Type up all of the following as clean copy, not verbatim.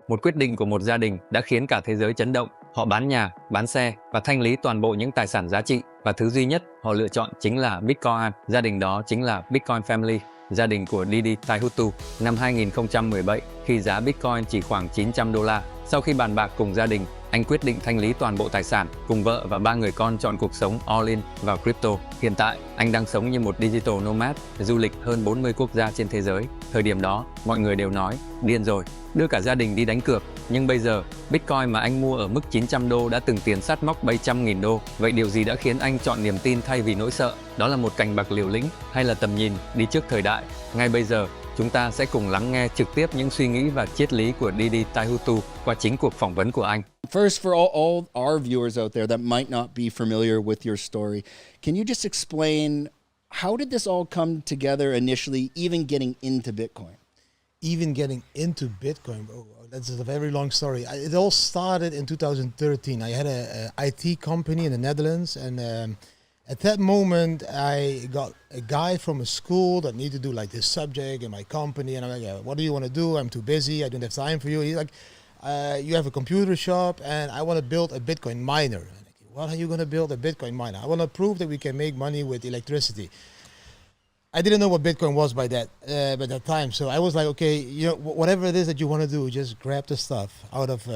Một quyết định của một gia đình đã khiến cả thế giới chấn động. Họ bán nhà, bán xe và thanh lý toàn bộ những tài sản giá trị. Và thứ duy nhất họ lựa chọn chính là Bitcoin. Gia đình đó chính là Bitcoin Family, gia đình của Didi Taihutu. Năm 2017, khi giá Bitcoin chỉ khoảng $900, sau khi bàn bạc cùng gia đình, anh quyết định thanh lý toàn bộ tài sản, cùng vợ và 3 người con chọn cuộc sống all-in vào crypto. Hiện tại, anh đang sống như một digital nomad, du lịch hơn 40 quốc gia trên thế giới. Thời điểm đó, mọi người đều nói, điên rồi, đưa cả gia đình đi đánh cược. Nhưng bây giờ, Bitcoin mà anh mua ở mức $900 đã từng tiến sát mốc $700.000. Vậy điều gì đã khiến anh chọn niềm tin thay vì nỗi sợ? Đó là một cành bạc liều lĩnh hay là tầm nhìn đi trước thời đại? Ngay bây giờ, chúng ta sẽ cùng lắng nghe trực tiếp những suy nghĩ và triết lý của Didi Taihutu qua chính cuộc phỏng vấn của anh. First, for all our viewers out there that might not be familiar with your story, can you just explain how did this all come together initially, even getting into Bitcoin? Even getting into Bitcoin, that's a very long story. It all started in 2013. I had a IT company in the Netherlands, and at that moment, I got a guy from a school that needed to do like this subject in my company, and I'm like, yeah, what do you want to do? I'm too busy. I don't have time for you. He's like, you have a computer shop, and I want to build a Bitcoin miner. I'm like, what are you going to build a Bitcoin miner? I want to prove that we can make money with electricity. I didn't know what Bitcoin was by that time, so I was like, okay, whatever it is that you want to do, just grab the stuff out of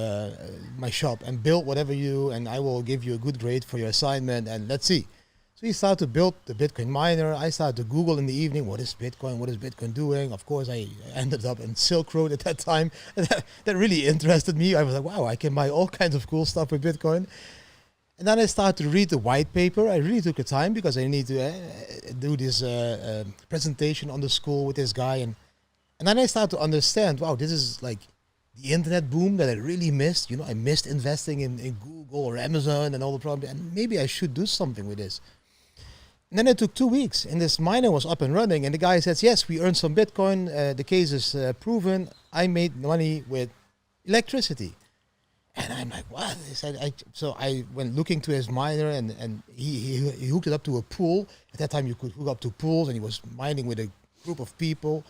my shop and build whatever and I will give you a good grade for your assignment, and let's see. So he started to build the Bitcoin miner. I started to Google in the evening, what is Bitcoin? What is Bitcoin doing? Of course, I ended up in Silk Road at that time. That really interested me. I was like, wow, I can buy all kinds of cool stuff with Bitcoin. And then I started to read the white paper. I really took the time because I need to do this presentation on the school with this guy. And then I started to understand, wow, this is like the internet boom that I really missed. I missed investing in Google or Amazon and all the problems. And maybe I should do something with this. And then it took 2 weeks, and this miner was up and running. And the guy says, yes, we earned some Bitcoin. The case is proven. I made money with electricity. And I'm like, what? So I went looking to his miner, and he hooked it up to a pool. At that time, you could hook up to pools, and he was mining with a group of people.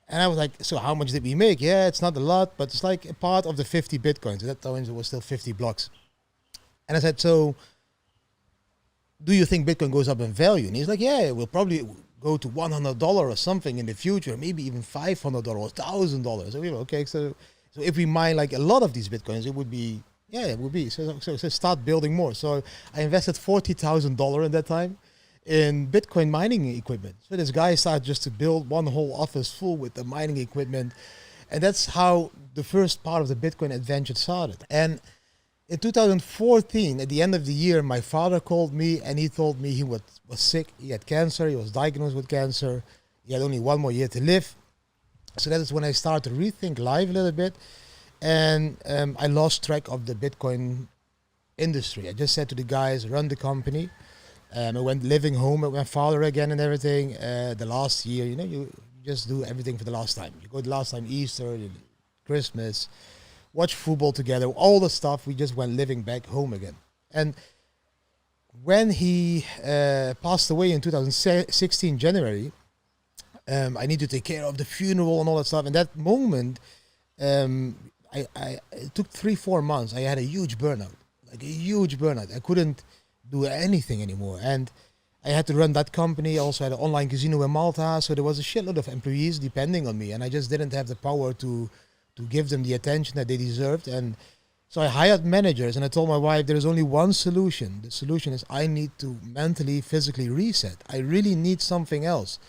And I was like, so how much did we make? Yeah, it's not a lot, but it's like a part of the 50 Bitcoins. At that time, it was still 50 blocks. And I said, so do you think Bitcoin goes up in value? And he's like, yeah, it will probably go to $100 or something in the future, maybe even $500 or $1,000. So we were, okay, so if we mine like a lot of these Bitcoins, it would be. So start building more. So I invested $40,000 at that time in Bitcoin mining equipment. So this guy started just to build one whole office full with the mining equipment. And that's how the first part of the Bitcoin adventure started. And in 2014, at the end of the year, my father called me and he told me he was sick. He had cancer. He was diagnosed with cancer. He had only 1 more year to live. So that is when I started to rethink life a little bit. And I lost track of the Bitcoin industry. I just said to the guys, run the company. I went living home with my father again and everything. The last year, you just do everything for the last time. You go the last time, Easter, Christmas, watch football together, all the stuff. We just went living back home again. And when he passed away in 2016, January, I need to take care of the funeral and all that stuff. And that moment, it took 3-4 months. I had a huge burnout, I couldn't do anything anymore. And I had to run that company. I also had an online casino in Malta. So there was a shitload of employees depending on me. And I just didn't have the power to give them the attention that they deserved. And so I hired managers and I told my wife, there is only one solution. The solution is I need to mentally, physically reset. I really need something else.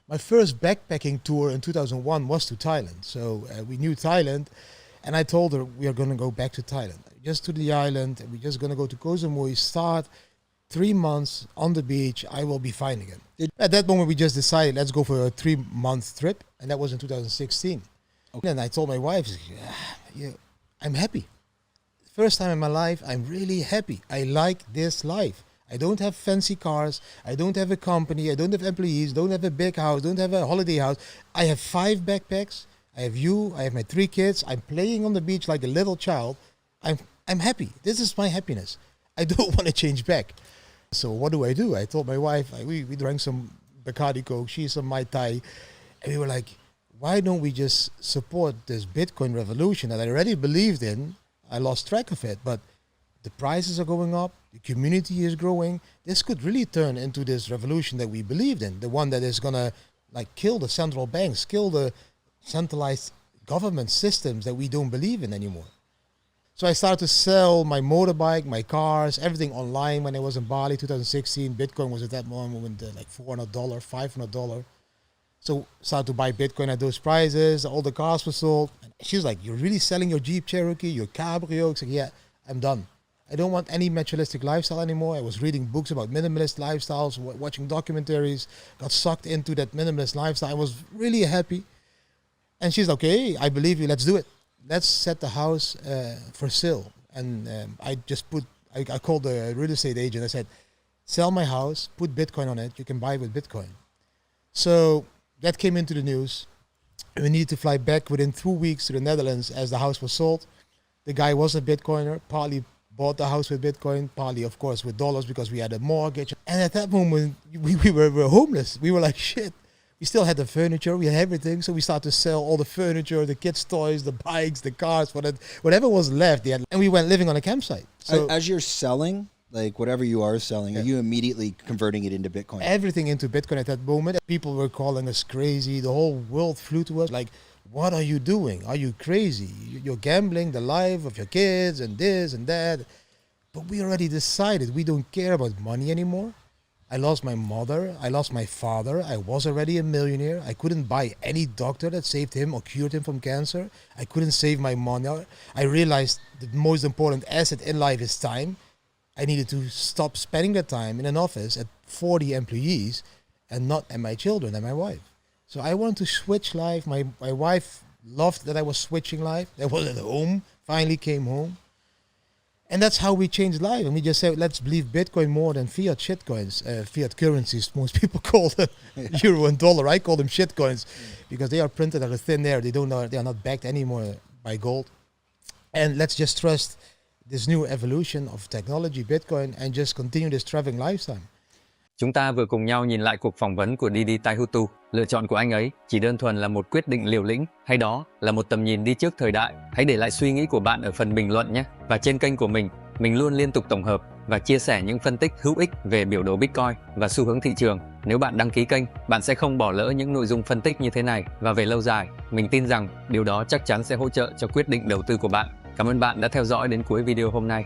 My first backpacking tour in 2001 was to Thailand. So we knew Thailand, and I told her we are going to go back to Thailand. Just to the island, and we're just going to go to Koh Samui, start 3 months on the beach. I will be fine again. At that moment, we just decided, let's go for a 3-month trip, and that was in 2016. Okay. And I told my wife, I'm happy. First time in my life, I'm really happy. I like this life. I don't have fancy cars. I don't have a company. I don't have employees. Don't have a big house. Don't have a holiday house. I have 5 backpacks. I have you. I have my 3 kids. I'm playing on the beach like a little child. I'm happy. This is my happiness. I don't want to change back. So what do? I told my wife, we drank some Bacardi Coke, she some Mai Tai, and we were like, why don't we just support this Bitcoin revolution that I already believed in? I lost track of it, but the prices are going up, the community is growing. This could really turn into this revolution that we believed in, the one that is gonna like kill the central banks, kill the centralized government systems that we don't believe in anymore. So I started to sell my motorbike, my cars, everything online when I was in Bali, 2016. Bitcoin was at that moment like $400, $500. So started to buy Bitcoin at those prices. All the cars were sold. And she was like, "You're really selling your Jeep Cherokee, your Cabrio?" I said, "Yeah, I'm done. I don't want any materialistic lifestyle anymore." I was reading books about minimalist lifestyles, watching documentaries, got sucked into that minimalist lifestyle. I was really happy. And she's like, "Okay, I believe you. Let's do it. Let's set the house for sale." And I called the real estate agent. I said, "Sell my house, put Bitcoin on it. You can buy it with Bitcoin." So that came into the news. We needed to fly back within 2 weeks to the Netherlands as the house was sold. The guy was a Bitcoiner, partly bought the house with Bitcoin, partly, of course, with dollars because we had a mortgage. And at that moment, we were homeless. We were like, shit. We still had the furniture, we had everything. So we started to sell all the furniture, the kids' toys, the bikes, the cars, whatever was left. And we went living on a campsite. So as you're selling, like whatever you are selling, are you immediately converting it into Bitcoin? Everything into Bitcoin at that moment. People were calling us crazy. The whole world flew to us like, "What are you doing? Are you crazy? You're gambling the life of your kids and this and that." But we already decided we don't care about money anymore. I lost my mother. I lost my father. I was already a millionaire. I couldn't buy any doctor that saved him or cured him from cancer. I couldn't save my money. I realized the most important asset in life is time. I needed to stop spending that time in an office at 40 employees and not at my children and my wife. So I wanted to switch life. My wife loved that I was switching life. I was at home, finally came home. And that's how we changed life. And we just said, let's believe Bitcoin more than fiat shitcoins, fiat currencies. Most people call them euro and dollar. I call them shitcoins because they are printed out of thin air. They are not backed anymore by gold. And let's just trust this new evolution of technology, Bitcoin, and just continue this traveling lifestyle. Chúng ta vừa cùng nhau nhìn lại cuộc phỏng vấn của Didi Taihutu. Lựa chọn của anh ấy chỉ đơn thuần là một quyết định liều lĩnh hay đó là một tầm nhìn đi trước thời đại. Hãy để lại suy nghĩ của bạn ở phần bình luận nhé. Và trên kênh của mình luôn liên tục tổng hợp và chia sẻ những phân tích hữu ích về biểu đồ Bitcoin và xu hướng thị trường. Nếu bạn đăng ký kênh, bạn sẽ không bỏ lỡ những nội dung phân tích như thế này và về lâu dài, mình tin rằng điều đó chắc chắn sẽ hỗ trợ cho quyết định đầu tư của bạn. Cảm ơn bạn đã theo dõi đến cuối video hôm nay.